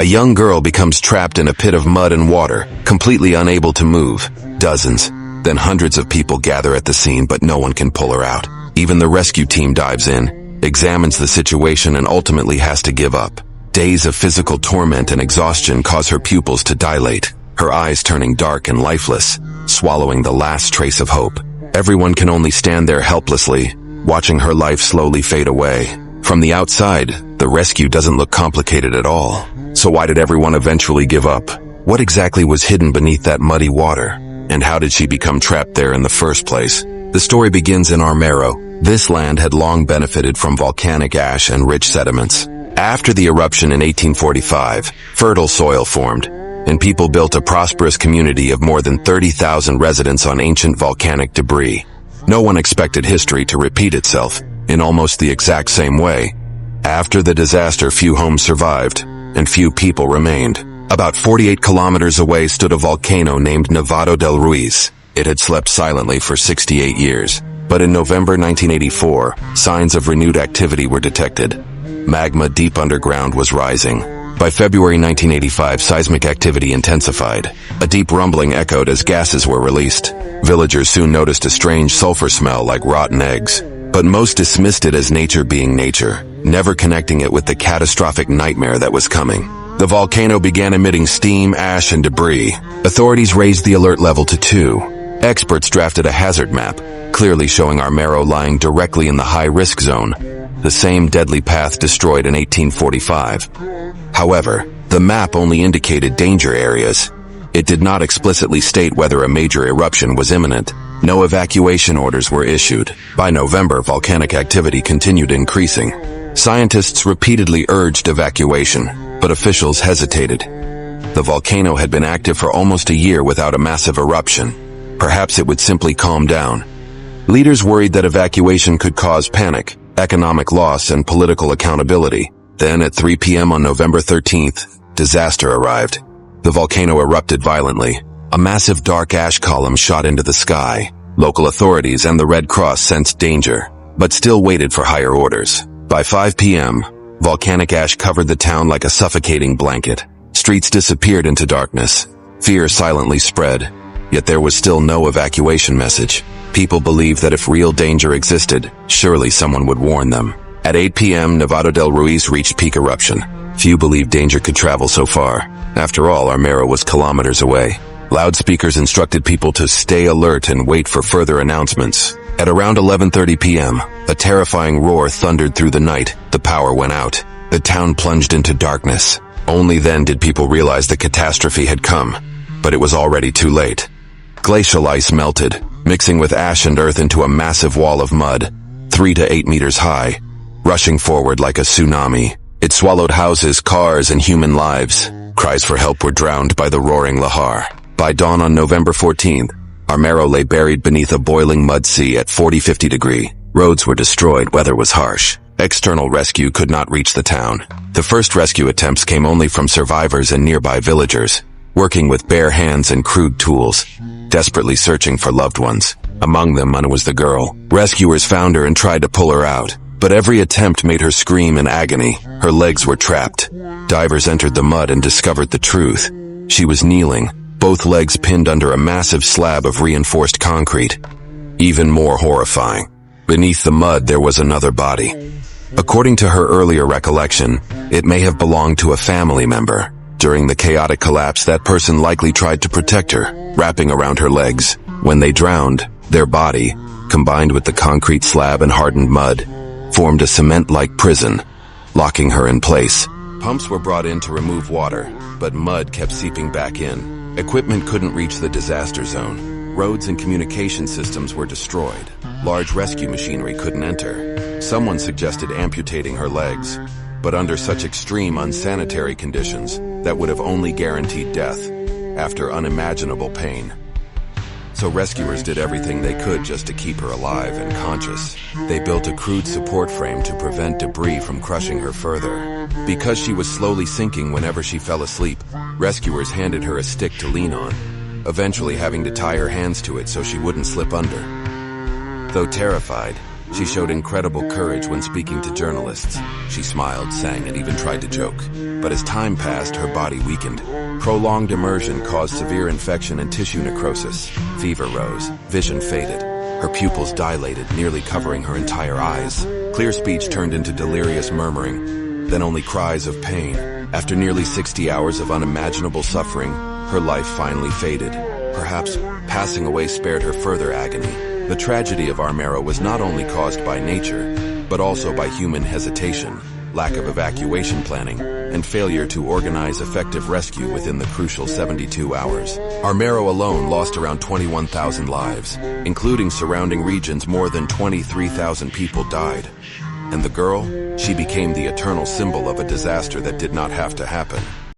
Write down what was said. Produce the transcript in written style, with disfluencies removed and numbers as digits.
A young girl becomes trapped in a pit of mud and water, completely unable to move. Dozens, then hundreds of people gather at the scene, but no one can pull her out. Even the rescue team dives in, examines the situation, and ultimately has to give up. Days of physical torment and exhaustion cause her pupils to dilate, her eyes turning dark and lifeless, swallowing the last trace of hope. Everyone can only stand there helplessly, watching her life slowly fade away. From the outside, the rescue doesn't look complicated at all. So why did everyone eventually give up? What exactly was hidden beneath that muddy water? And how did she become trapped there in the first place? The story begins in Armero. This land had long benefited from volcanic ash and rich sediments. After the eruption in 1845, fertile soil formed, and people built a prosperous community of more than 30,000 residents on ancient volcanic debris. No one expected history to repeat itself in almost the exact same way. After the disaster, few homes survived, and few people remained. About 48 kilometers away stood a volcano named Nevado del Ruiz. It had slept silently for 68 years. But in November 1984, signs of renewed activity were detected. Magma deep underground was rising. By February 1985, seismic activity intensified. A deep rumbling echoed as gases were released. Villagers soon noticed a strange sulfur smell like rotten eggs. But most dismissed it as nature being nature, never connecting it with the catastrophic nightmare that was coming. The volcano began emitting steam, ash, and debris. Authorities raised the alert level to 2. Experts drafted a hazard map, clearly showing Armero lying directly in the high-risk zone, the same deadly path destroyed in 1845. However, the map only indicated danger areas. It did not explicitly state whether a major eruption was imminent. No evacuation orders were issued. By November, volcanic activity continued increasing. Scientists repeatedly urged evacuation, but officials hesitated. The volcano had been active for almost a year without a massive eruption. Perhaps it would simply calm down. Leaders worried that evacuation could cause panic, economic loss, and political accountability. Then, at 3 p.m. on November 13th, disaster arrived. The volcano erupted violently. A massive dark ash column shot into the sky. Local authorities and the Red Cross sensed danger, but still waited for higher orders. By 5 p.m., volcanic ash covered the town like a suffocating blanket. Streets disappeared into darkness. Fear silently spread, yet there was still no evacuation message. People believed that if real danger existed, surely someone would warn them. At 8 p.m., Nevado del Ruiz reached peak eruption. Few believed danger could travel so far. After all, Armero was kilometers away. Loudspeakers instructed people to stay alert and wait for further announcements. At around 11:30 p.m., a terrifying roar thundered through the night. The power went out. The town plunged into darkness. Only then did people realize the catastrophe had come. But it was already too late. Glacial ice melted, mixing with ash and earth into a massive wall of mud, 3 to 8 meters high, rushing forward like a tsunami. It swallowed houses, cars, and human lives. Cries for help were drowned by the roaring lahar. By dawn on November 14th, Armero lay buried beneath a boiling mud sea at 40-50 degrees. Roads were destroyed, weather was harsh. External rescue could not reach the town. The first rescue attempts came only from survivors and nearby villagers, working with bare hands and crude tools, desperately searching for loved ones. Among them was the girl. Rescuers found her and tried to pull her out, but every attempt made her scream in agony. Her legs were trapped. Divers entered the mud and discovered the truth. She was kneeling, both legs pinned under a massive slab of reinforced concrete. Even more horrifying, beneath the mud there was another body. According to her earlier recollection, it may have belonged to a family member. During the chaotic collapse, that person likely tried to protect her, wrapping around her legs. When they drowned, their body, combined with the concrete slab and hardened mud, formed a cement-like prison, locking her in place. Pumps were brought in to remove water, but mud kept seeping back in. Equipment couldn't reach the disaster zone. Roads and communication systems were destroyed. Large rescue machinery couldn't enter. Someone suggested amputating her legs, but under such extreme unsanitary conditions, that would have only guaranteed death, after unimaginable pain. So rescuers did everything they could just to keep her alive and conscious. They built a crude support frame to prevent debris from crushing her further. Because she was slowly sinking whenever she fell asleep, rescuers handed her a stick to lean on, eventually having to tie her hands to it so she wouldn't slip under. Though terrified, She showed incredible courage when speaking to journalists. She smiled, sang, and even tried to joke. But as time passed, her body weakened. Prolonged immersion caused severe infection and tissue necrosis. Fever rose, vision faded. Her pupils dilated, nearly covering her entire eyes. Clear speech turned into delirious murmuring, then only cries of pain. After nearly 60 hours of unimaginable suffering, her life finally faded. Perhaps passing away spared her further agony. The tragedy of Armero was not only caused by nature, but also by human hesitation, lack of evacuation planning, and failure to organize effective rescue within the crucial 72 hours. Armero alone lost around 21,000 lives, including surrounding regions. More than 23,000 people died. And the girl? She became the eternal symbol of a disaster that did not have to happen.